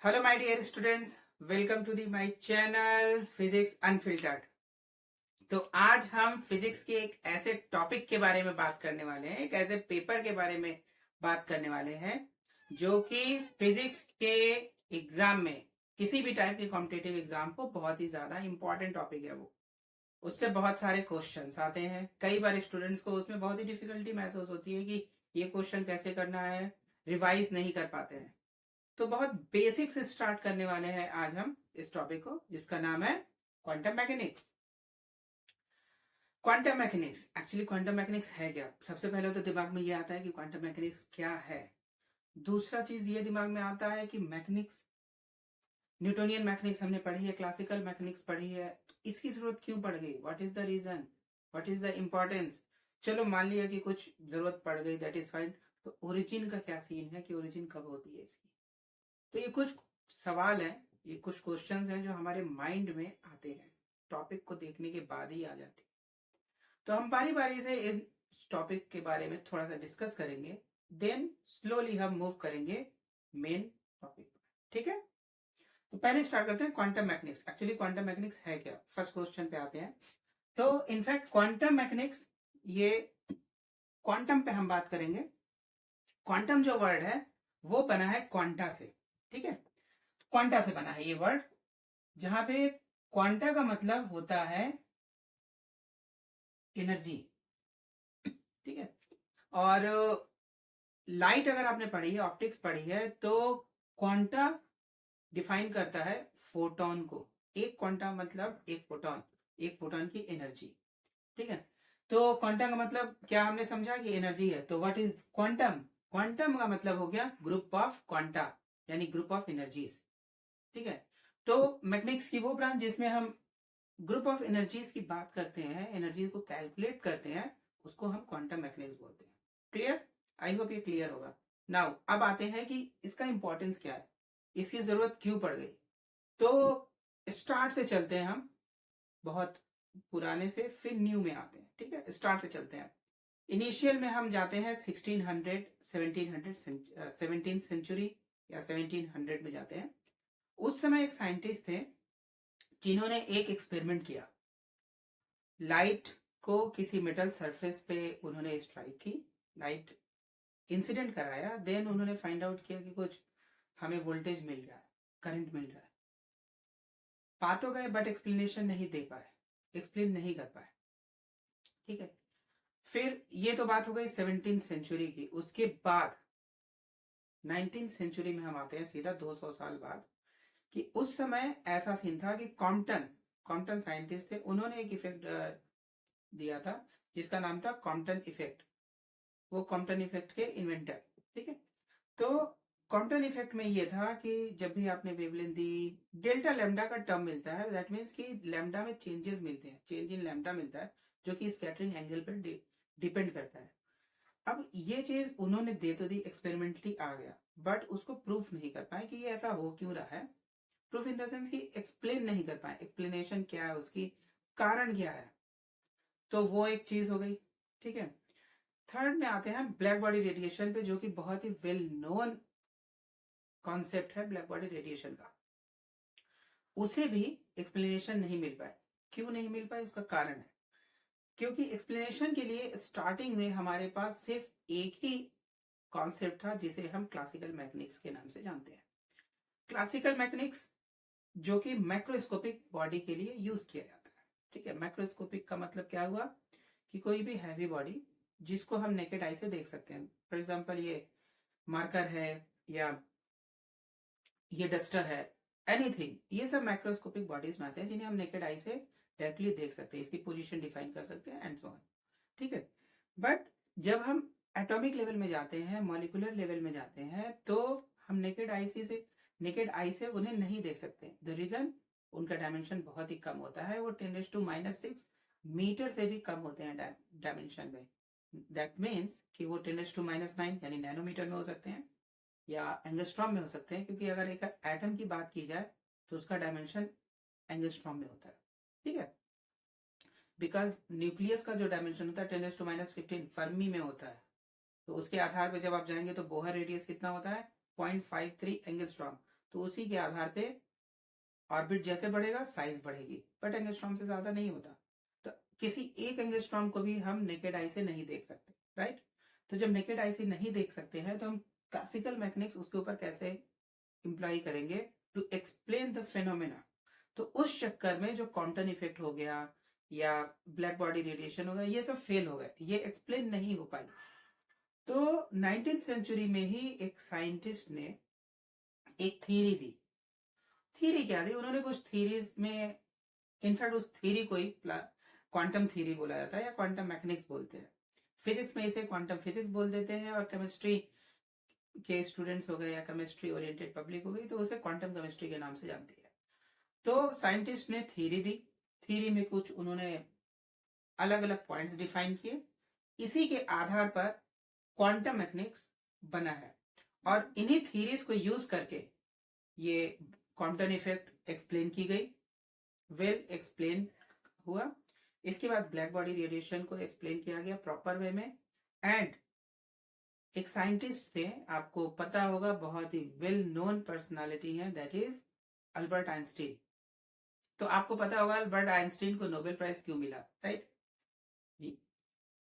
Hello my dear students, welcome to the my channel physics unfiltered. तो आज हम physics के एक ऐसे टॉपिक के बारे में बात करने वाले हैं, एक ऐसे पेपर के बारे में बात करने वाले हैं जो कि फिजिक्स के एग्जाम में, किसी भी टाइप के कॉम्पिटिटिव एग्जाम को बहुत ही ज्यादा इंपॉर्टेंट टॉपिक है। वो उससे बहुत सारे क्वेश्चंस आते हैं। कई बार स्टूडेंट्स को उसमें बहुत ही डिफिकल्टी महसूस होती है कि ये क्वेश्चन कैसे करना है, रिवाइज नहीं कर पाते हैं। तो बहुत बेसिक से स्टार्ट करने वाले हैं आज हम इस टॉपिक को, जिसका नाम है quantum mechanics. Quantum mechanics, actually quantum mechanics है क्या? सबसे पहले तो दिमाग में ये आता है कि क्वांटम मैकेनिक्स क्या है। दूसरा चीज ये दिमाग में आता है कि मैकेनिक्स, न्यूटोनियन मैकेनिक्स हमने पढ़ी है, क्लासिकल मैकेनिक्स पढ़ी है, तो इसकी जरूरत क्यों पड़ गई? What is the reason, what is the importance? चलो मान लिया कि कुछ जरूरत पड़ गई, दैट इज फाइन। तो ओरिजिन का क्या सीन है, कि ओरिजिन कब होती है इसकी? तो ये कुछ सवाल हैं, ये कुछ क्वेश्चंस हैं जो हमारे माइंड में आते हैं, टॉपिक को देखने के बाद ही आ जाते हैं। तो हम बारी बारी से इस टॉपिक के बारे में थोड़ा सा डिस्कस करेंगे, देन स्लोली हम मूव करेंगे मेन टॉपिक पर। ठीक है, तो पहले स्टार्ट करते हैं quantum mechanics. Actually quantum mechanics है क्या, फर्स्ट क्वेश्चन पे आते हैं। तो इनफैक्ट क्वांटम मैकेनिक्स, ये क्वांटम पे हम बात करेंगे। क्वांटम जो वर्ड है वो बना है क्वांटा से। ठीक है, क्वांटा से बना है ये वर्ड, जहां पे क्वांटा का मतलब होता है एनर्जी। ठीक है, और लाइट अगर आपने पढ़ी है, ऑप्टिक्स पढ़ी है, तो क्वांटा डिफाइन करता है फोटोन को। एक क्वांटा मतलब एक फोटोन, एक फोटोन की एनर्जी। ठीक है, तो क्वांटा का मतलब क्या हमने समझा कि एनर्जी है। तो व्हाट इज क्वांटम? क्वांटम का मतलब हो गया ग्रुप ऑफ क्वांटा, यानी ग्रुप ऑफ एनर्जीज। ठीक है, तो मैकेनिक्स की वो ब्रांच जिसमें हम ग्रुप ऑफ एनर्जीज की बात करते हैं, एनर्जी को कैलकुलेट करते हैं, उसको हम क्वांटम मैकेनिक्स बोलते हैं। क्लियर? आई होप ये क्लियर होगा। नाउ अब आते हैं कि इसका इंपॉर्टेंस क्या है, इसकी जरूरत क्यों पड़ गई। तो स्टार्ट से चलते हैं हम, बहुत पुराने से फिर न्यू में आते हैं। ठीक है, स्टार्ट से चलते हैं। इनिशियल में हम जाते हैं 1600 1700 17th सेंचुरी या 1700 में जाते हैं। उस समय एक साइंटिस्ट थे जिन्होंने एक एक्सपेरिमेंट किया। लाइट को किसी मेटल सरफेस पे उन्होंने स्ट्राइक की, लाइट इंसिडेंट कराया, देन उन्होंने फाइंड आउट किया कि कुछ हमें वोल्टेज मिल रहा है, करंट मिल रहा है। पा तो गए बट एक्सप्लेनेशन नहीं दे पाए, एक्सप्लेन नहीं कर पाए। ठीक है, फिर ये तो बात हो गई 17th सेंचुरी की। उसके बाद 19th सेंचुरी में हम आते हैं, सीधा 200 साल बाद, कि उस समय ऐसा सीन था कि कॉम्पटन, कॉम्पटन साइंटिस्ट थे, उन्होंने एक इफेक्ट दिया था जिसका नाम था कॉम्पटन इफेक्ट। वो कॉम्पटन इफेक्ट के इन्वेंटर। ठीक है, तो कॉम्पटन इफेक्ट में ये था कि जब भी आपने वेवलेंथ दी, डेल्टा लैम्डा का टर्म मिलता है, दैट मीन्स कि लैम्डा में चेंजेस मिलते हैं, चेंज इन लैम्डा मिलता है, जो कि स्कैटरिंग एंगल पर डिपेंड करता है। अब ये चीज उन्होंने दे तो दी, एक्सपेरिमेंटली आ गया, बट उसको प्रूफ नहीं कर पाए कि ये ऐसा हो क्यों रहा है। प्रूफ इन द सेंस कि एक्सप्लेन नहीं कर पाए, एक्सप्लेनेशन क्या है उसकी, कारण क्या है। तो वो एक चीज हो गई। ठीक है, थर्ड में आते हैं ब्लैक बॉडी रेडिएशन पे, जो कि बहुत ही वेल नोन कॉन्सेप्ट है ब्लैक बॉडी रेडिएशन का। उसे भी एक्सप्लेनेशन नहीं मिल पाए। क्यों नहीं मिल पाए, उसका कारण है क्योंकि एक्सप्लेनेशन के लिए स्टार्टिंग में हमारे पास सिर्फ एक ही कॉन्सेप्ट था, जिसे हम क्लासिकल मैकेनिक्स के नाम से जानते हैं। क्लासिकल मैकेनिक्स जो कि मैक्रोस्कोपिक बॉडी के लिए यूज किया जाता है। ठीक है, मैक्रोस्कोपिक का मतलब क्या हुआ कि कोई भी हैवी बॉडी जिसको हम नेकेड आई से देख सकते हैं, फॉर एग्जांपल ये मार्कर है, या ये डस्टर है, एनीथिंग, ये सब माइक्रोस्कोपिक बॉडीज में आते हैं जिन्हें हम नेकेड आई से डायरेक्टली देख सकते हैं, इसकी पोजीशन डिफाइन कर सकते हैं एंड सो ऑन। ठीक है, बट जब हम एटॉमिक लेवल में जाते हैं, मॉलिक्यूलर लेवल में जाते हैं, तो हम नेकेड आई से उन्हें नहीं देख सकते। द रीजन, उनका डायमेंशन बहुत ही कम होता है, वो 10⁻⁻⁶ मीटर से भी कम होते हैं डायमेंशन में। दैट मीन्स कि वो 10⁻⁹ यानी नैनोमीटर में हो सकते हैं, या एंगस्ट्रॉम में हो सकते हैं, क्योंकि अगर एक एटम की बात की जाए तो उसका डायमेंशन एंगस्ट्रॉम में होता है। ठीक है, बिकॉज न्यूक्लियस का जो डायमेंशन होता है 10⁻⁻15 फर्मी में होता है। तो उसके आधार पर जब आप जाएंगे तो बोहर रेडियस कितना होता है, 0.53 एंगस्ट्रॉम। तो उसी के आधार पे ऑर्बिट जैसे बढ़ेगा साइज बढ़ेगी, बट एंगस्ट्रॉम से ज्यादा नहीं होता। तो किसी एक एंगस्ट्रॉम को भी हम नेकेड आई से नहीं देख सकते, राइट। तो जब नेकेड आई से नहीं देख सकते हैं तो हम क्लासिकल मैकेनिक्स उसके ऊपर कैसे इम्प्लाई करेंगे टू एक्सप्लेन द फेनोमेना। तो उस चक्कर में जो क्वांटम इफेक्ट हो गया या ब्लैक बॉडी रेडिएशन हो गया, ये सब फेल हो गए, ये एक्सप्लेन नहीं हो पाई। तो 19th सेंचुरी में ही एक साइंटिस्ट ने एक थ्योरी दी। थ्योरी क्या थी, उन्होंने कुछ थ्योरीज में, इनफैक्ट उस थ्योरी को ही क्वांटम थ्योरी बोला जाता है या क्वांटम मैकेनिक्स बोलते हैं। फिजिक्स में इसे क्वांटम फिजिक्स बोल देते हैं, और केमिस्ट्री के स्टूडेंट्स हो गए या केमिस्ट्री ओरिएंटेड पब्लिक हो गई तो उसे क्वांटम केमिस्ट्री के नाम से जानती है। तो साइंटिस्ट ने थ्योरी दी, थ्योरी में कुछ उन्होंने अलग अलग पॉइंट्स डिफाइन किए, इसी के आधार पर क्वांटम मैकेनिक्स बना है। और इन्हीं थ्योरीज को यूज करके ये क्वांटम इफेक्ट एक्सप्लेन की गई, वेल एक्सप्लेन हुआ। इसके बाद ब्लैक बॉडी रेडिएशन को एक्सप्लेन किया गया प्रॉपर वे में। एंड एक साइंटिस्ट थे, आपको पता होगा, बहुत ही वेल नोन पर्सनालिटी है, दैट इज अल्बर्ट आइंस्टीन। तो आपको पता होगा अल्बर्ट आइंस्टीन को नोबेल प्राइज क्यों मिला, राइट जी।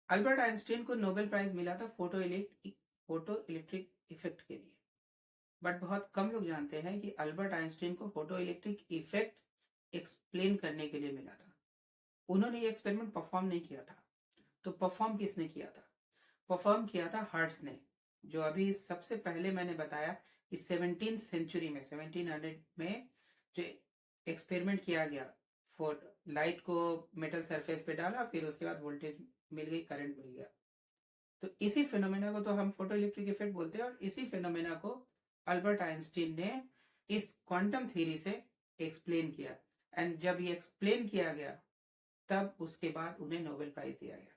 अल्बर्ट आइंस्टीन को नोबेल प्राइज मिला था फोटो इलेक्ट्रिक इफेक्ट के लिए। बट बहुत कम लोग जानते हैं कि अल्बर्ट आइंस्टीन को फोटो इलेक्ट्रिक इफेक्ट एक्सप्लेन करने के लिए मिला था। उन्होंने ये एक्सपेरिमेंट परफॉर्म नहीं किया था। तो परफॉर्म किसने किया था? परफॉर्म किया था हर्ट्ज ने, जो अभी सबसे पहले मैंने बताया कि 17th सेंचुरी में, 1700 में जो एक्सपेरिमेंट किया गया, फॉर लाइट को मेटल सरफेस पे डाला, फिर उसके बाद वोल्टेज मिल गई, करंट मिल गया। तो इसी फिनोमेना को तो हम फोटो इलेक्ट्रिक इफेक्ट बोलते हैं, और इसी फिनोमेना को अल्बर्ट आइंस्टीन ने इस क्वांटम थ्योरी से एक्सप्लेन किया। एंड जब ये एक्सप्लेन किया गया तब उसके बाद उन्हें नोबेल प्राइज दिया गया।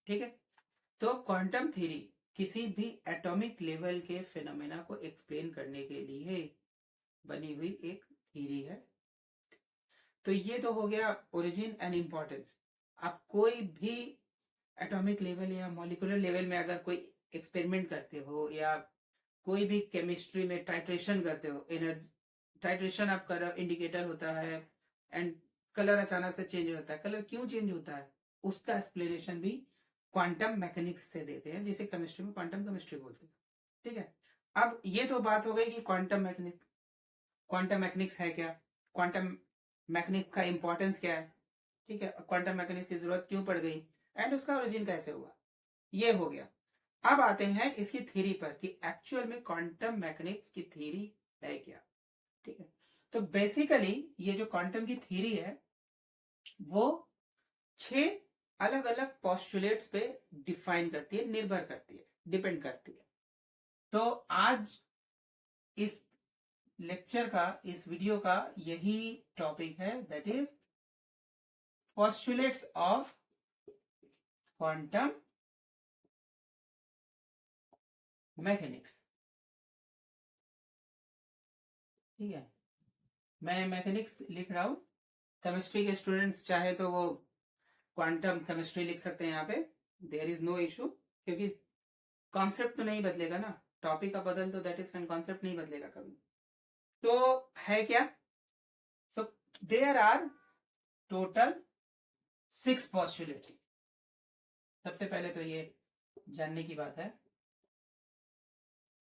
ठीक है, तो क्वांटम थ्योरी किसी भी एटॉमिक लेवल के फिनोमेना को एक्सप्लेन करने के लिए बनी हुई एक थ्योरी है। तो ये तो हो गया ओरिजिन एंड इंपॉर्टेंस। आप कोई भी एटॉमिक लेवल या मॉलिक्यूलर लेवल में अगर कोई एक्सपेरिमेंट करते हो, या कोई भी केमिस्ट्री में टाइट्रेशन करते हो, एनर्जी टाइट्रेशन आप कर, इंडिकेटर होता है एंड कलर अचानक से चेंज होता है, कलर क्यों चेंज होता है, उसका एक्सप्लेनेशन भी क्वांटम मैकेनिक्स से देते हैं, जिसे केमिस्ट्री में क्वांटम केमिस्ट्री बोलते हैं। ठीक है, अब ये तो बात हो गई कि क्वांटम मैकेनिक्स है क्या, क्वांटम मैकेनिक्स का इंपॉर्टेंस क्या है, ठीक है, क्वांटम मैकेनिक्स की जरूरत क्यों पड़ गई, एंड उसका ओरिजिन कैसे हुआ, ये हो गया। अब आते हैं इसकी थ्योरी पर कि एक्चुअल में क्वांटम मैकेनिक्स की थ्योरी है क्या। ठीक है, तो बेसिकली ये जो क्वांटम की थ्योरी है वो 6 अलग अलग पोस्टुलेट्स पे डिफाइन करती है, निर्भर करती है, डिपेंड करती है। तो आज इस लेक्चर का, इस वीडियो का यही टॉपिक है, that is postulates of quantum mechanics. ठीक है, मैं मैकेनिक्स लिख रहा हूं, केमिस्ट्री के स्टूडेंट्स चाहे तो वो क्वांटम केमिस्ट्री लिख सकते हैं यहाँ पे, देयर इज नो इशू, क्योंकि कॉन्सेप्ट तो नहीं बदलेगा ना, टॉपिक का बदल तो दैट इज फैन, कॉन्सेप्ट नहीं बदलेगा कभी। तो है क्या, so there are total 6 postulates. सबसे पहले तो ये जानने की बात है।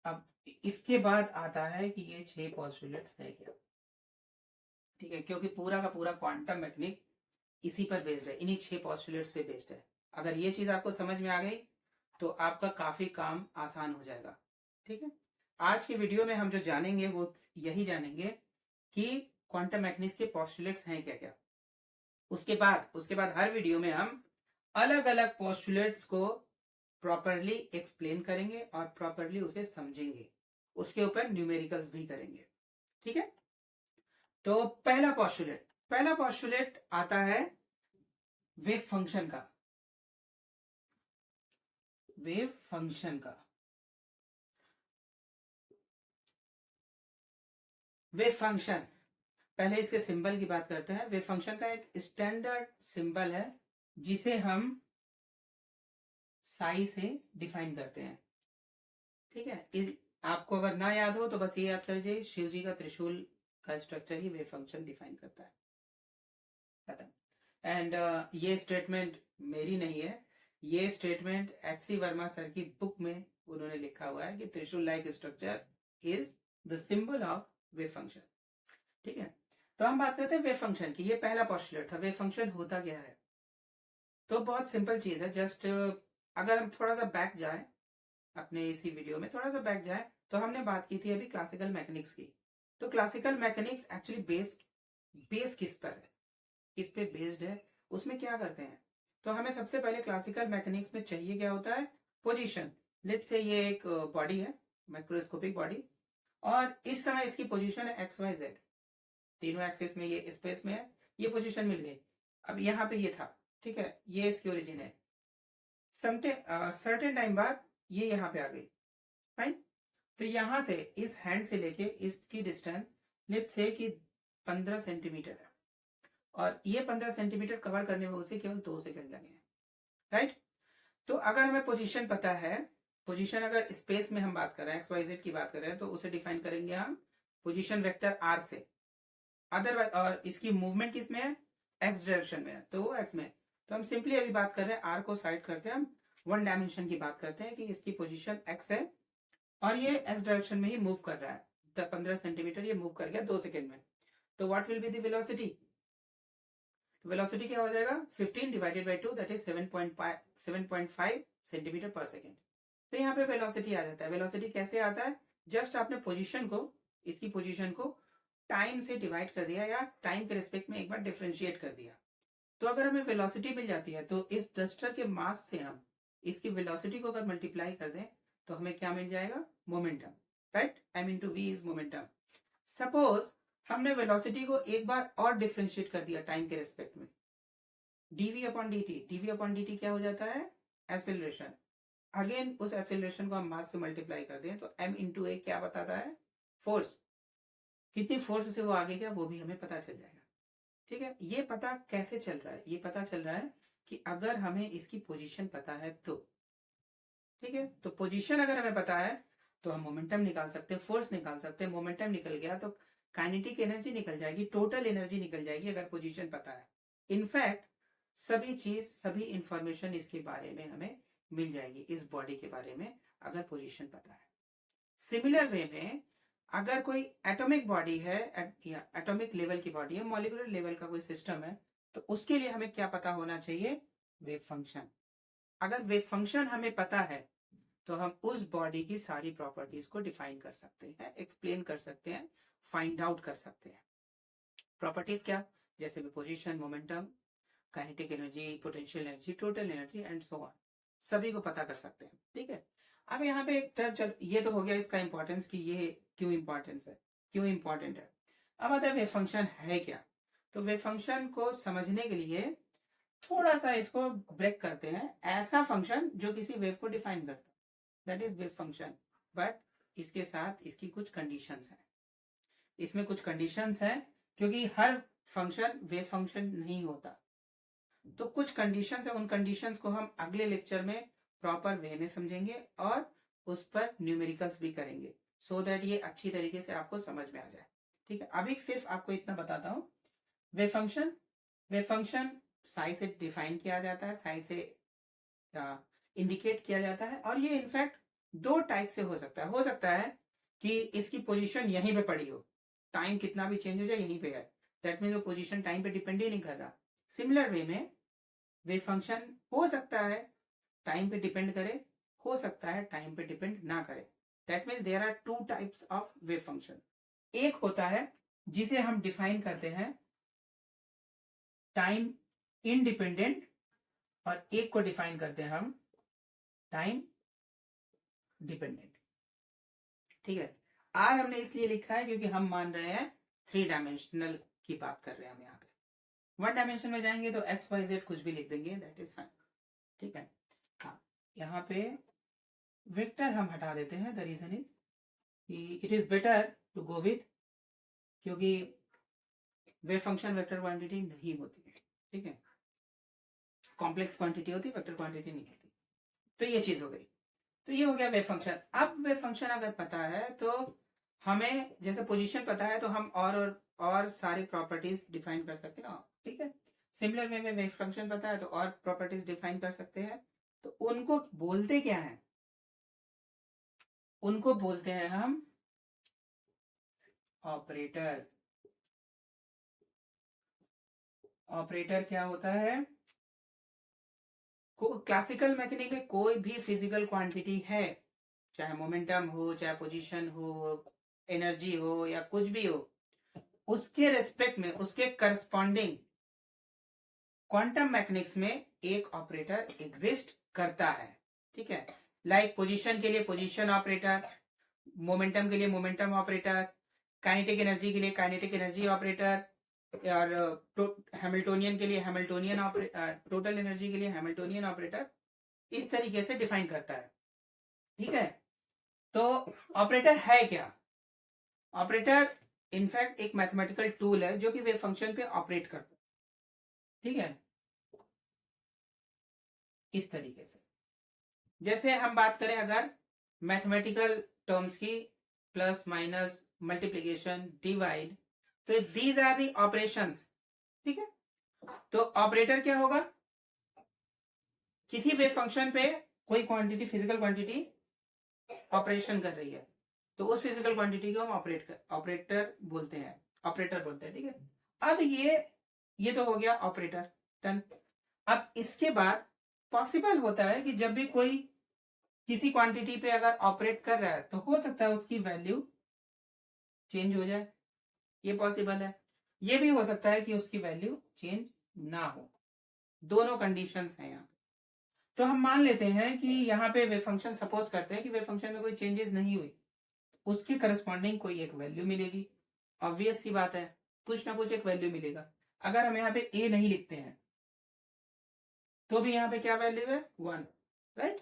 अब इसके बाद आता है कि ये 6 पोस्टुलेट्स है क्या। ठीक है, क्योंकि पूरा का पूरा क्वांटम मैकेनिक्स इसी पर बेस्ड है, इन्हीं 6 पोस्टुलेट्स पे बेस्ड है। अगर ये चीज आपको समझ में आ गई तो आपका काफी काम आसान हो जाएगा। ठीक है, आज की वीडियो में हम जो जानेंगे वो यही जानेंगे कि क्वांटम मैकेनिक्स के पोस्टुलेट्स हैं क्या क्या। उसके बाद हर वीडियो में हम अलग अलग पोस्टुलेट्स को प्रॉपरली एक्सप्लेन करेंगे और प्रॉपरली उसे समझेंगे, उसके ऊपर न्यूमेरिकल्स भी करेंगे। ठीक है, तो पहला पोस्टुलेट आता है वेव फंक्शन का। वेव फंक्शन का वेव फंक्शन, पहले इसके सिंबल की बात करते हैं। वेव फंक्शन का एक स्टैंडर्ड सिंबल है जिसे हम साई से डिफाइन करते हैं। ठीक है, आपको अगर ना याद हो तो बस ये याद कर लीजिए, शिव जी का त्रिशूल का स्ट्रक्चर ही वेव फंक्शन डिफाइन करता है। खत्म। एंड ये स्टेटमेंट मेरी नहीं है, ये स्टेटमेंट एच.सी. वर्मा सर की बुक में उन्होंने लिखा हुआ है कि त्रिशूल like structure is the symbol of wave function. ठीक है, तो हम बात करते हैं वेव फंक्शन की। ये पहला पोस्टुलेट था, वेव फंक्शन होता क्या है। तो बहुत सिंपल चीज है, जस्ट अगर हम थोड़ा सा बैक जाए अपने इसी वीडियो में, थोड़ा सा बैक जाए, तो हमने बात की थी अभी क्लासिकल मैकेनिक्स की। तो क्लासिकल मैकेनिक्स एक्चुअली बेस किस पर है, किस पे बेस्ड है, उसमें क्या करते हैं। तो हमें सबसे पहले क्लासिकल मैकेनिक्स में चाहिए क्या होता है, पोजीशन। लेट्स से ये एक बॉडी है, माइक्रोस्कोपिक बॉडी, और इस समय इसकी पोजीशन है एक्स वाई जेड, तीनों एक्सिस में, ये स्पेस में है, ये पोजीशन मिल गई। अब यहाँ पे ये था, ठीक है, ये इसकी ओरिजिन है। सर्टेन टाइम बाद ये यहाँ पे आ गई, फाइन। तो यहां से इस हैंड से लेके इसकी डिस्टेंस लेट्स से कि 15 सेंटीमीटर है, और ये 15 सेंटीमीटर कवर करने में उसे केवल 2 सेकंड लगे हैं, राइट। तो अगर हमें पोजीशन पता है, पोजीशन अगर स्पेस में हम बात कर रहे हैं, एक्स वाई जेड की बात कर रहे हैं, तो उसे डिफाइन करेंगे हम पोजीशन वेक्टर आर से। अदरवाइज, और इसकी मूवमेंट किस में है, एक्स डायरेक्शन में है, तो वो एक्स में। तो हम सिंपली अभी बात कर रहे हैं, आर को साइड करके हम वन डायमेंशन की बात करते हैं कि इसकी पोजीशन एक्स है और ये एक्स डायरेक्शन में ही मूव कर रहा है। 15 सेंटीमीटर ये मूव कर गया 2 सेकंड में। तो what will be the velocity, तो वेलोसिटी क्या हो जाएगा, 15 divided by 2 that is 7.5 centimetre पर सेकंड। तो यहाँ पे वेलोसिटी आ जाता है। वेलोसिटी कैसे आता है, जस्ट आपने पोजीशन को, इसकी पोजीशन को टाइम से डिवाइड कर दिया, या टाइम के रिस्पेक्ट में एक बार डिफरेंशिएट कर दिया। तो अगर हमें वेलोसिटी मिल जाती है, तो इस डस्टर के मास से हम इसकी वेलोसिटी को अगर मल्टीप्लाई कर दें, तो हमें क्या मिल जाएगा, momentum, right. m into V is momentum. Suppose हमने वेलोसिटी को एक बार और डिफरेंशिएट कर दिया टाइम के रिस्पेक्ट में, dv upon dt, dv upon dt क्या हो जाता है, एक्सेलरेशन। अगेन उस एक्सेलरेशन को हम मास से मल्टीप्लाई कर दें, तो m इंटू ए क्या बताता है, फोर्स। कितनी फोर्स से वो आगे गया वो भी हमें पता चल जाएगा। ठीक है, ये पता कैसे चल रहा है, ये पता चल रहा है कि अगर हमें इसकी पोजीशन पता है तो। ठीक है, तो पोजीशन अगर हमें पता है तो हम मोमेंटम निकाल सकते हैं, फोर्स निकाल सकते हैं। मोमेंटम निकल गया तो काइनेटिक एनर्जी निकल जाएगी, टोटल एनर्जी निकल जाएगी, अगर पोजीशन पता है। इनफैक्ट सभी चीज, सभी इंफॉर्मेशन इसके बारे में हमें मिल जाएगी, इस बॉडी के बारे में, अगर पोजीशन पता है। सिमिलर वे में अगर कोई एटॉमिक बॉडी है, या एटॉमिक लेवल की बॉडी है, मॉलिक्यूलर लेवल का कोई सिस्टम है, तो उसके लिए हमें क्या पता होना चाहिए, वेव फंक्शन। अगर वेव फंक्शन हमें पता है तो हम उस बॉडी की सारी प्रॉपर्टीज को डिफाइन कर सकते हैं, एक्सप्लेन कर सकते हैं, फाइंड आउट कर सकते हैं। प्रॉपर्टीज क्या, जैसे position, momentum, kinetic energy, potential energy, total energy and so on, सभी को पता कर सकते हैं। ठीक है, अब यहाँ पे एक टर्म, चल ये तो हो गया इसका इंपॉर्टेंस कि ये क्यों इंपॉर्टेंस है, क्यों इंपॉर्टेंट है। अब आता है वेव फंक्शन है क्या। तो वेव फंक्शन को समझने के लिए थोड़ा सा इसको ब्रेक करते हैं। ऐसा फंक्शन जो किसी वेव को डिफाइन करता है, that is wave function. But इसके साथ इसकी कुछ कंडीशंस हैं, इसमें कुछ कंडीशंस हैं, क्योंकि हर फंक्शन वेव फंक्शन नहीं होता। तो कुछ कंडीशंस है, उन कंडीशंस को हम अगले लेक्चर में प्रॉपर वे में समझेंगे और उस पर न्यूमेरिकल्स भी करेंगे, सो दैट ये अच्छी तरीके से आपको समझ में आ जाए। ठीक है, अभी सिर्फ आपको इतना बताता हूं। Wave function, wave function size से डिफाइन किया जाता है, साइज से इंडिकेट किया जाता है, और ये इनफैक्ट दो टाइप से हो सकता है कि इसकी पोजीशन यहीं पे पड़ी हो, टाइम कितना भी चेंज हो जाए यहीं पे है, दैट मीन वो पोजीशन टाइम पे डिपेंड ही नहीं कर रहा। सिमिलर वे में वेव फंक्शन हो सकता है टाइम पे डिपेंड करे, हो सकता है टाइम पे डिपेंड ना करे। That means there are two types of wave function. एक होता है जिसे हम डिफाइन करते हैं टाइम इंडिपेंडेंट, और एक को डिफाइन करते हैं हम टाइम डिपेंडेंट। ठीक है, आर हमने इसलिए लिखा है क्योंकि हम मान रहे हैं 3 डायमेंशनल की बात कर रहे हैं हम यहाँ पे। 1 डायमेंशन में जाएंगे तो एक्स वाई जेड कुछ भी लिख देंगे, दैट इज फाइन। ठीक है, हाँ, यहाँ पे वेक्टर हम हटा देते हैं। द रीजन इज कि it is better to go with, क्योंकि वेव फंक्शन वेक्टर क्वांटिटी नहीं होती है। ठीक है, कॉम्प्लेक्स क्वांटिटी होती है, वेक्टर क्वांटिटी नहीं होती। तो ये चीज हो गई। तो ये हो गया वेव फंक्शन। अब वेव फंक्शन अगर पता है तो हमें जैसे पोजीशन पता है तो हम और सारी प्रॉपर्टीज डिफाइन कर सकते हैं, ठीक है। सिमिलर वे में वेव फंक्शन पता है तो और प्रॉपर्टीज डिफाइन कर सकते हैं। तो उनको बोलते क्या है? उनको बोलते हैं हम ऑपरेटर। ऑपरेटर क्या होता है? क्लासिकल मैकेनिक में कोई भी फिजिकल क्वांटिटी है, चाहे मोमेंटम हो, चाहे पोजीशन हो, एनर्जी हो या कुछ भी हो, उसके रेस्पेक्ट में उसके करस्पॉन्डिंग क्वांटम मैकेनिक्स में एक ऑपरेटर एग्जिस्ट करता है, ठीक है। लाइक पोजीशन के लिए पोजीशन ऑपरेटर, मोमेंटम के लिए मोमेंटम ऑपरेटर, काइनेटिक एनर्जी के लिए काइनेटिक एनर्जी ऑपरेटर, और हैमिल्टोनियन के लिए हैमिल्टोनियन ऑपरेटर, टोटल एनर्जी के लिए हैमिल्टोनियन ऑपरेटर, इस तरीके से डिफाइन करता है, ठीक है। तो ऑपरेटर है क्या? ऑपरेटर इनफैक्ट एक मैथमेटिकल टूल है जो कि वेव फंक्शन पे ऑपरेट करता है, ठीक है। इस तरीके से जैसे हम बात करें अगर मैथमेटिकल टर्म्स की, प्लस माइनस मल्टीप्लीकेशन डिवाइड, तो दीज आर दी ऑपरेशंस, ठीक है। तो ऑपरेटर क्या होगा? किसी वेव फंक्शन पे कोई क्वांटिटी, फिजिकल क्वांटिटी ऑपरेशन कर रही है तो उस फिजिकल क्वांटिटी को हम ऑपरेटर बोलते हैं, ऑपरेटर बोलते हैं, ठीक है। अब ये तो हो गया ऑपरेटर, डन। अब इसके बाद पॉसिबल होता है कि जब भी कोई किसी क्वांटिटी पे अगर ऑपरेट कर रहा है तो हो सकता है उसकी वैल्यू चेंज हो जाए, ये पॉसिबल है। ये भी हो सकता है कि उसकी वैल्यू चेंज ना हो, दोनों कंडीशंस हैं यहाँ। तो हम मान लेते हैं कि यहाँ पे वेव फंक्शन, सपोज करते हैं कि वेव फंक्शन में कोई चेंजेस नहीं हुई, उसके करस्पॉन्डिंग कोई एक वैल्यू मिलेगी। ऑब्वियस सी बात है, कुछ ना कुछ एक वैल्यू मिलेगा। अगर हम यहाँ पे ए नहीं लिखते हैं तो भी यहाँ पे क्या वैल्यू है? 1, राइट।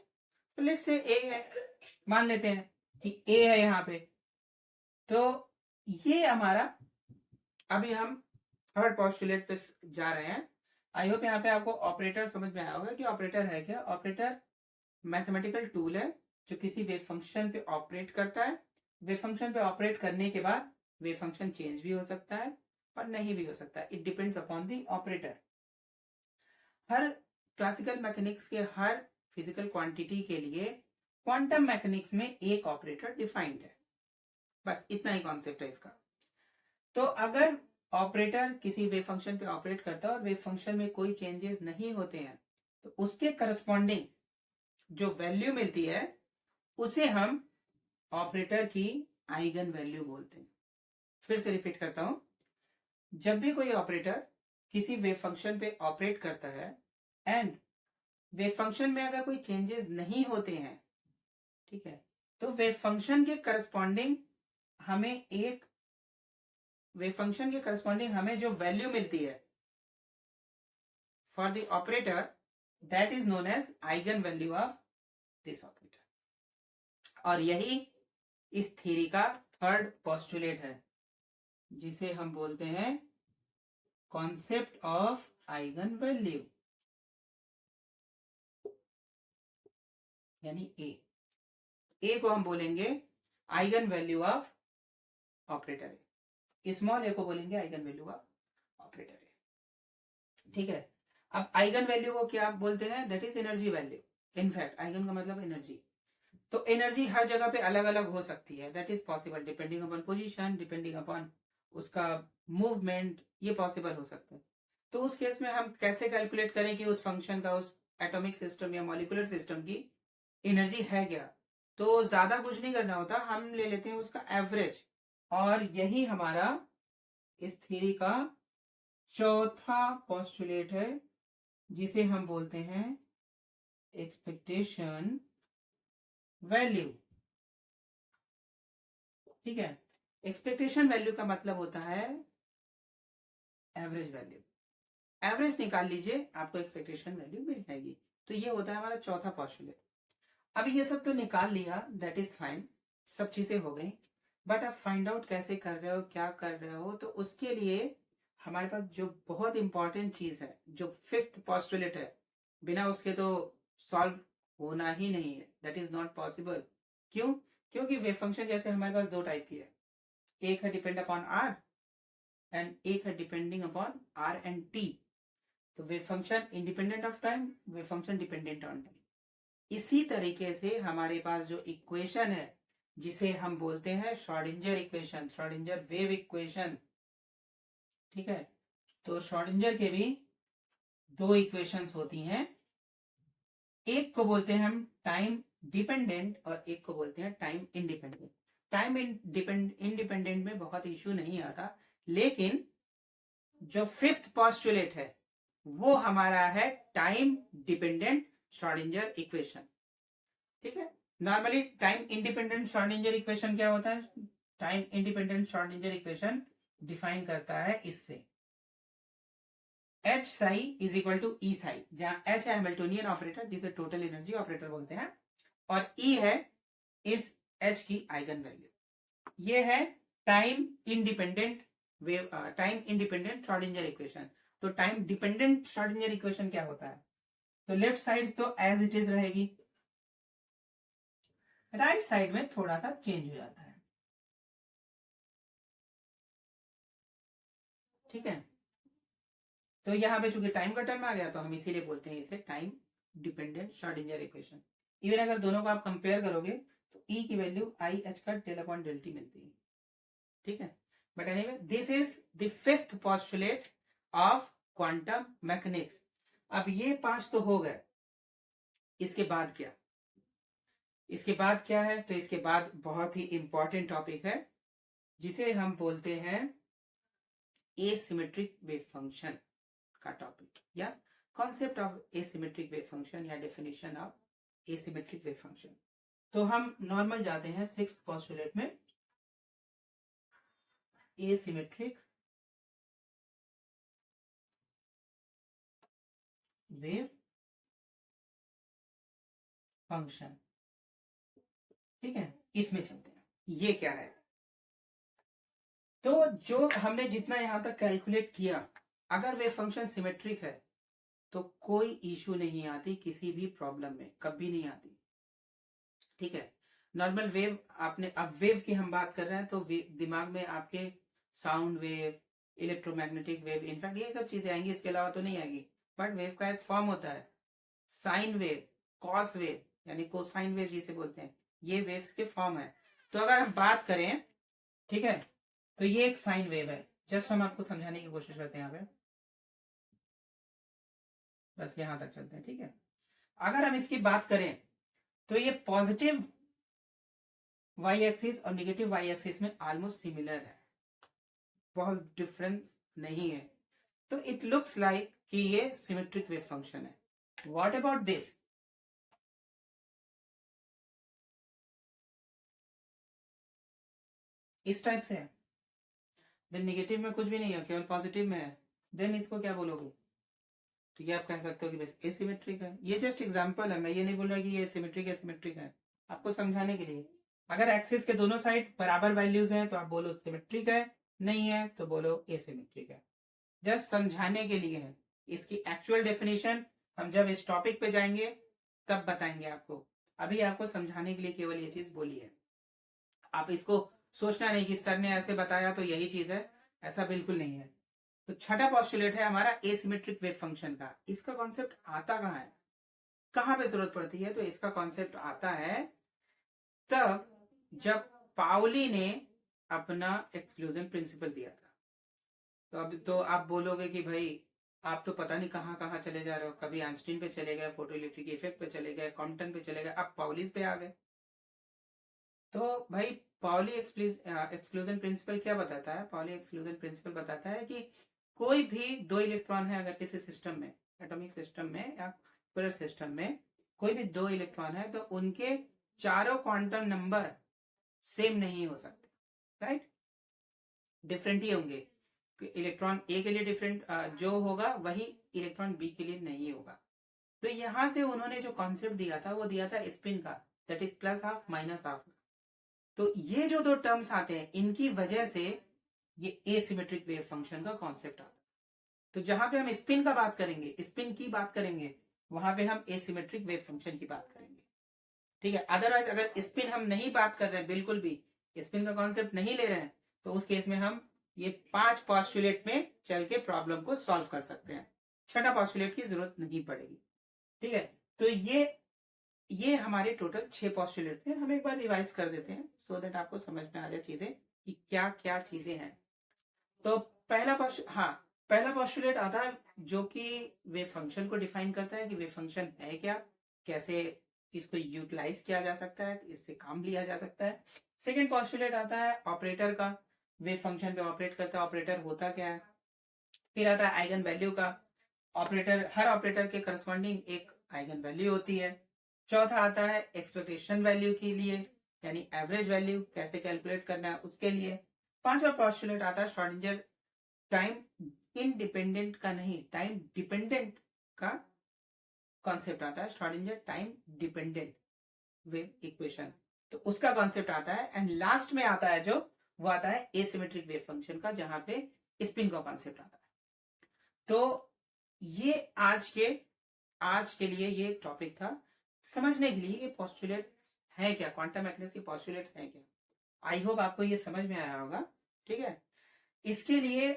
तो लेट्स से ए है, मान लेते हैं कि ए है यहाँ पे। तो ये हमारा, अभी हम थर्ड पोस्टुलेट पे जा रहे हैं। आई होप यहाँ पे आपको ऑपरेटर समझ में आया होगा कि ऑपरेटर है क्या। ऑपरेटर मैथमेटिकल टूल है जो किसी वेव फंक्शन पे ऑपरेट करता है। वेव फंक्शन पे ऑपरेट करने के बाद वेव फंक्शन चेंज भी हो सकता है और नहीं भी हो सकता है, it depends upon the operator. Her classical mechanics के हर फिजिकल क्वांटिटी के लिए क्वांटम मैकेनिक्स में एक ऑपरेटर डिफाइंड है, बस इतना ही कॉन्सेप्ट है इसका। तो अगर ऑपरेटर किसी वेव फंक्शन पे ऑपरेट करता है और वेव फंक्शन में कोई चेंजेस नहीं होते हैं तो उसके करस्पॉन्डिंग जो वैल्यू मिलती है उसे हम ऑपरेटर की आइगन वैल्यू बोलते हैं। फिर से रिपीट करता हूं, जब भी कोई ऑपरेटर किसी वेव फंक्शन पे ऑपरेट करता है एंड वेव फंक्शन में अगर कोई चेंजेस नहीं होते हैं, ठीक है, तो वेव फंक्शन के करस्पॉन्डिंग हमें एक वेव फंक्शन के करस्पॉन्डिंग हमें जो वैल्यू मिलती है for the operator, that is known as eigen value of this operator. और यही इस थ्योरी का थर्ड पोस्टुलेट है जिसे हम बोलते हैं कॉन्सेप्ट ऑफ आइगन वैल्यू, यानी ए को हम बोलेंगे eigen value of operator A, small A को बोलेंगे eigen value of operator A, ठीक है। अब आइगन वैल्यू को क्या बोलते हैं? That is energy value. In fact eigen का मतलब एनर्जी। तो एनर्जी हर जगह पे अलग अलग हो सकती है, that is possible, depending upon position, depending upon उसका मूवमेंट, ये पॉसिबल हो सकता है। तो उस केस में हम कैसे कैलकुलेट करें कि उस फंक्शन का, उस एटॉमिक सिस्टम या मॉलिक्यूलर सिस्टम की एनर्जी है क्या? तो ज्यादा कुछ नहीं करना होता, हम ले लेते हैं उसका एवरेज। और यही हमारा इस थ्योरी का चौथा पोस्टुलेट है जिसे हम बोलते हैं एक्सपेक्टेशन वैल्यू, ठीक है। एक्सपेक्टेशन वैल्यू का मतलब होता है एवरेज वैल्यू। एवरेज निकाल लीजिए, आपको एक्सपेक्टेशन वैल्यू मिल जाएगी। तो ये होता है हमारा चौथा पोस्टुलेट। अब ये सब तो निकाल लिया, दैट इज फाइन, सब चीजें हो गई। बट अब फाइंड आउट कैसे कर रहे हो, क्या कर रहे हो, तो उसके लिए हमारे पास जो बहुत इंपॉर्टेंट चीज है, जो फिफ्थ पोस्टुलेट है, बिना उसके तो सॉल्व होना ही नहीं है, दैट इज नॉट पॉसिबल। क्यों? क्योंकि वेव फंक्शन जैसे हमारे पास दो टाइप की है, एक है डिपेंड अपॉन आर एंड एक है depending upon R and T. तो wave function independent of time, wave function dependent on time. इसी तरीके से हमारे पास जो इक्वेशन है जिसे हम बोलते हैं Schrodinger equation, Schrodinger wave equation, ठीक है। तो श्रोडिंगर के भी दो इक्वेशंस होती हैं, एक को बोलते हैं हम टाइम डिपेंडेंट और एक को बोलते हैं टाइम इंडिपेंडेंट। टाइम इंडिपेंडेंट में बहुत इश्यू नहीं आता, लेकिन जो फिफ्थ पोस्टुलेट है वो हमारा है टाइम डिपेंडेंट श्रोडिंगर इक्वेशन, ठीक है। Normally time independent Schrodinger equation क्या होता है? Time independent Schrodinger equation define करता है इससे, H psi is equal to E psi, जहां एच है हैमिल्टोनियन ऑपरेटर जिसे टोटल एनर्जी ऑपरेटर बोलते हैं, और ई है इस एच की आइगन वैल्यू। ये है time independent wave, time independent Schrodinger equation. तो टाइम डिपेंडेंट श्रोडिंगर इक्वेशन क्या होता है? तो लेफ्ट साइड तो एज इट इज रहेगी, राइट साइड में थोड़ा सा चेंज हो जाता है, ठीक है। तो यहाँ पे चूंकि टाइम का टर्म आ गया तो हम इसीलिए बोलते हैं इसे time dependent Schrodinger equation. Even अगर दोनों को आप कंपेयर करोगे तो ई की वैल्यू आई एच का डेल अपॉन डेल टी मिलती है, ठीक है। But anyway this is the fifth postulate of quantum mechanics. अब ये पांच तो हो गए, इसके बाद क्या? इसके बाद क्या है? तो इसके बाद बहुत ही इंपॉर्टेंट टॉपिक है जिसे हम बोलते हैं एसिमेट्रिक वेव फंक्शन का टॉपिक, या concept of asymmetric wave function, या definition of asymmetric wave function. तो हम नॉर्मल जाते हैं सिक्स्थ पोस्टुलेट में, एसिमेट्रिक वेव फंक्शन, ठीक है। इसमें चलते हैं, ये क्या है? तो जो हमने जितना यहां तक कैलकुलेट किया, अगर वेव फंक्शन सिमेट्रिक है तो कोई इश्यू नहीं आती, किसी भी प्रॉब्लम में कभी नहीं आती, ठीक है। नॉर्मल वेव, आपने अब वेव की हम बात कर रहे हैं तो दिमाग में आपके sound wave, electromagnetic wave, in fact ये सब चीजें आएंगी, इसके अलावा तो नहीं आएगी। बट वेव का एक फॉर्म होता है, साइन वेव, कॉस वेव, यानी कोसाइन वेव जिसे बोलते हैं, ये वेव्स के फॉर्म है। तो अगर हम बात करें, ठीक है, तो ये एक साइन वेव है, जस्ट हम आपको समझाने की कोशिश करते हैं यहाँ पे, बस यहां तक चलते हैं, ठीक है। अगर हम इसकी बात करें तो ये पॉजिटिव वाई एक्सिस और नेगेटिव वाई एक्सिस में ऑलमोस्ट सिमिलर है, बहुत डिफरेंस नहीं है। तो इट लुक्स लाइक कि ये सिमेट्रिक वेव फंक्शन है। What about this? इस टाइप से है, देन नेगेटिव में कुछ भी नहीं है, केवल पॉजिटिव में है, देन इसको क्या बोलोगे? तो ये आप कह सकते हो कि बस एसिमेट्रिक है। ये जस्ट एग्जांपल है, मैं ये नहीं बोल रहा कि ये सिमेट्रिक एसिमेट्रिक है, आपको समझाने के लिए। अगर एक्सिस के दोनों साइड बराबर वैल्यूज हैं तो आप बोलो सिमेट्रिक है, नहीं है तो बोलो एसिमेट्रिक है, जस्ट समझाने के लिए है। इसकी एक्चुअल डेफिनेशन हम जब इस टॉपिक पे जाएंगे तब बताएंगे आपको, अभी आपको समझाने के लिए केवल ये चीज बोली है। आप इसको सोचना नहीं कि सर ने ऐसे बताया तो यही चीज है, ऐसा बिल्कुल नहीं है। तो छठा पॉस्टुलेट है हमारा एसिमेट्रिक वेव फंक्शन का। इसका कॉन्सेप्ट आता कहाँ है, कहाँ पे जरूरत पड़ती है? तो इसका कॉन्सेप्ट आता है तब जब पाउली ने अपना एक्सक्लूजन प्रिंसिपल दिया था। तो अब तो आप बोलोगे कि भाई आप तो पता नहीं कहाँ कहाँ चले जा रहे हो, कभी आइंस्टीन पे चले गए, फोटो इलेक्ट्रिक इफेक्ट पे चले गए, कॉम्पटन पे चले गए, अब पाउलीज पे आ गए। तो भाई पाउली एक्सक्लूजन प्रिंसिपल क्या बताता है? पाउली एक्सक्लूजन प्रिंसिपल बताता है कि कोई भी दो इलेक्ट्रॉन है अगर किसी सिस्टम में, एटॉमिक सिस्टम में या पूरे सिस्टम में कोई भी दो इलेक्ट्रॉन है तो उनके चारों क्वांटम नंबर सेम नहीं हो सकते, राइट, डिफरेंट ही होंगे। इलेक्ट्रॉन ए के लिए डिफरेंट जो होगा वही इलेक्ट्रॉन बी के लिए नहीं होगा। तो यहां से उन्होंने जो कॉन्सेप्ट दिया था वो दिया था स्पिन का, that is plus half minus half. तो ये जो दो टर्म्स आते हैं इनकी वजह से ये एसिमेट्रिक वेव फंक्शन का कॉन्सेप्ट आता है। तो जहां पे हम स्पिन का बात करेंगे, स्पिन की बात करेंगे, वहां पे हम एसिमेट्रिक वेव फंक्शन की बात करेंगे, ठीक है। अदरवाइज अगर स्पिन हम नहीं बात कर रहे हैं, बिल्कुल भी स्पिन का कॉन्सेप्ट नहीं ले रहे हैं, तो उस केस में हम ये 5 पॉस्टुलेट में चल के प्रॉब्लम को सॉल्व कर सकते हैं, छठा पॉस्टुलेट की जरूरत नहीं पड़ेगी, ठीक है। तो ये हमारे टोटल 6 पॉस्टुलेट थे। हम एक बार रिवाइज कर देते हैं सो दैट आपको समझ में आ जाए चीजें कि क्या क्या चीजें हैं। तो पहला पॉस्टुलेट आता है जो कि वेव फंक्शन को डिफाइन करता है कि वेव फंक्शन है क्या, कैसे इसको यूटिलाइज किया जा सकता है, इससे काम लिया जा सकता है। सेकेंड पॉस्टुलेट आता है ऑपरेटर का, वेव फंक्शन पे ऑपरेट करता है, ऑपरेटर होता क्या है। फिर आता है आइगन वैल्यू का, ऑपरेटर, हर ऑपरेटर के करस्पॉन्डिंग एक आइगन वैल्यू होती है। चौथा आता है एक्सपेक्टेशन वैल्यू के लिए, यानी एवरेज वैल्यू कैसे कैलकुलेट करना है उसके लिए। पांचवा पॉस्टुलेट आता है श्रोडिंगर टाइम इंडिपेंडेंट का नहीं, टाइम डिपेंडेंट का कॉन्सेप्ट आता है, Schrodinger time dependent wave equation, तो उसका कॉन्सेप्ट आता है। एंड लास्ट में आता है जो, वो आता है एसिमेट्रिक वेव फंक्शन का, जहां पे स्पिन का कॉन्सेप्ट आता है। तो ये आज के लिए ये टॉपिक था, समझने के लिए ये पॉस्टुलेट है क्या, क्वांटम मैकेनिक्स के पॉस्टुलेट्स है क्या। आई होप आपको ये समझ में आया होगा, ठीक है। इसके लिए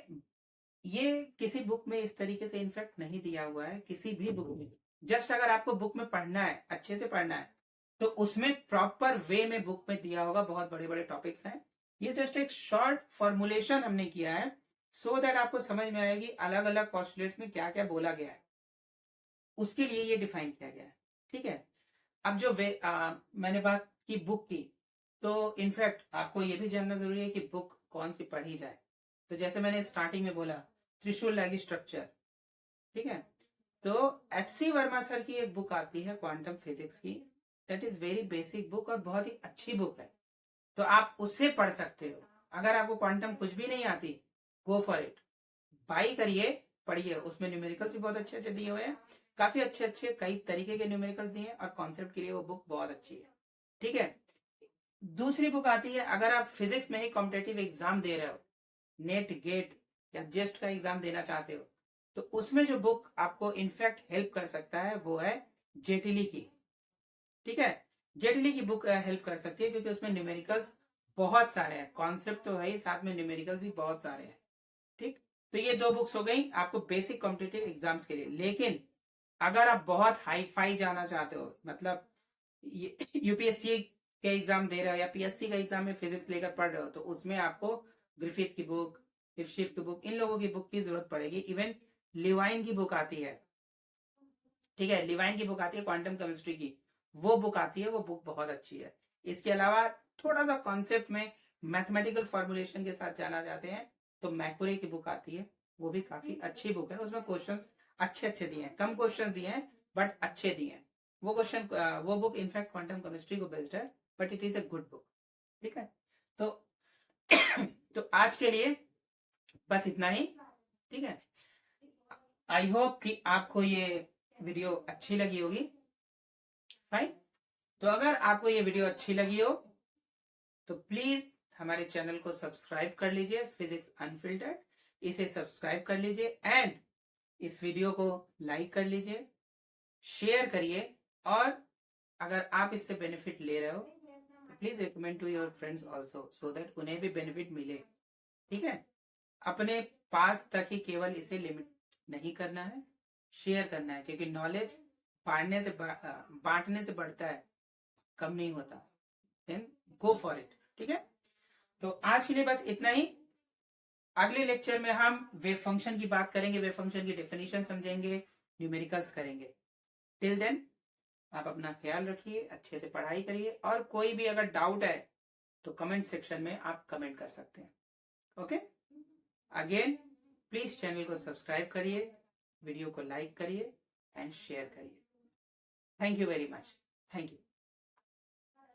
ये किसी बुक में इस तरीके से इनफैक्ट नहीं दिया हुआ है, किसी भी बुक में। जस्ट अगर आपको बुक में पढ़ना है, अच्छे से पढ़ना है, तो उसमें प्रॉपर वे में बुक में दिया होगा, बहुत बड़े बड़े टॉपिक्स हैं। ये जस्ट एक शॉर्ट फॉर्मुलेशन हमने किया है सो दैट आपको समझ में आएगी अलग अलग पॉस्टुलेट्स में क्या क्या बोला गया है, उसके लिए ये डिफाइन किया गया है, ठीक है। अब जो मैंने बात की बुक की, तो इनफैक्ट आपको ये भी जानना जरूरी है कि बुक कौन सी पढ़ी जाए। तो जैसे मैंने स्टार्टिंग में बोला, त्रिशूल लैगी स्ट्रक्चर, ठीक है। तो एच.सी. वर्मा सर की एक बुक आती है क्वांटम फिजिक्स की, that is very basic book और बहुत ही अच्छी बुक है, तो आप उससे पढ़ सकते हो। अगर आपको क्वांटम कुछ भी नहीं आती, गो फॉर इट, बाई करिए, पढ़िए, उसमें न्यूमेरिकल्स भी बहुत अच्छे अच्छे दिए हुए हैं, काफी अच्छे अच्छे कई तरीके के न्यूमेरिकल्स दिए हैं, और कॉन्सेप्ट के लिए वो बुक बहुत अच्छी है, ठीक है। दूसरी बुक आती है, अगर आप फिजिक्स में ही कॉम्पिटेटिव एग्जाम दे रहे हो, नेट गेट या जेस्ट का एग्जाम देना चाहते हो, तो उसमें जो बुक आपको इनफैक्ट हेल्प कर सकता है वो है जेटिली की, ठीक है। जेटिली की बुक हेल्प कर सकती है, क्योंकि उसमें न्यूमेरिकल्स बहुत सारे हैं, कॉन्सेप्ट तो है ही, साथ में न्यूमेरिकल्स भी बहुत सारे हैं, ठीक। तो ये दो बुक्स हो गई आपको बेसिक कॉम्पिटेटिव एग्जाम्स के लिए। लेकिन अगर आप बहुत हाई फाई जाना चाहते हो, मतलब यूपीएससी के एग्जाम दे रहे हो या पीएससी का एग्जाम में फिजिक्स लेकर पढ़ रहे हो, तो उसमें आपको ग्रिफिथ की बुक, लिप्शिफ की बुक, इन लोगों की बुक की जरूरत पड़ेगी। इवन लिवाइन की बुक आती है, ठीक है, लिवाइन की बुक आती है क्वांटम केमिस्ट्री की, वो बुक आती है, वो बुक बहुत अच्छी है। इसके अलावा थोड़ा सा कॉन्सेप्ट में मैथमेटिकल फॉर्मुलेशन के साथ जाना चाहते हैं, तो मैकुरे की बुक आती है, वो भी काफी अच्छी बुक है, उसमें क्वेश्चंस अच्छे अच्छे दिए हैं, कम क्वेश्चन दिए हैं बट अच्छे दिए हैं। वो बुक इनफैक्ट क्वांटम केमिस्ट्री को बेस्ड है, but it is a good book, ठीक है। तो तो आज के लिए बस इतना ही, ठीक है। आई होप कि आपको ये वीडियो अच्छी लगी होगी, राइट। तो अगर आपको ये वीडियो अच्छी लगी हो, तो प्लीज हमारे चैनल को सब्सक्राइब कर लीजिए, फिजिक्स अनफिल्टर्ड, इसे सब्सक्राइब कर लीजिए, एंड इस वीडियो को लाइक कर लीजिए, शेयर करिए, और अगर आप इससे बेनिफिट ले रहे हो, तो please recommend to your friends also, so that उन्हें भी बेनिफिट मिले, ठीक है। अपने पास तक ही केवल इसे लिमिट नहीं करना है, शेयर करना है, क्योंकि नॉलेज बांटने से बढ़ता है, कम नहीं होता। देन गो फॉर इट, ठीक है। तो आज के लिए बस इतना ही। अगले लेक्चर में हम वेव फंक्शन की बात करेंगे, वेव फंक्शन की डेफिनेशन समझेंगे, न्यूमेरिकल्स करेंगे। टिल देन आप अपना ख्याल रखिए, अच्छे से पढ़ाई करिए, और कोई भी अगर डाउट है तो कमेंट सेक्शन में आप कमेंट कर सकते हैं, ओके। अगेन प्लीज चैनल को सब्सक्राइब करिए, वीडियो को लाइक करिए एंड शेयर करिए। Thank you very much, thank you.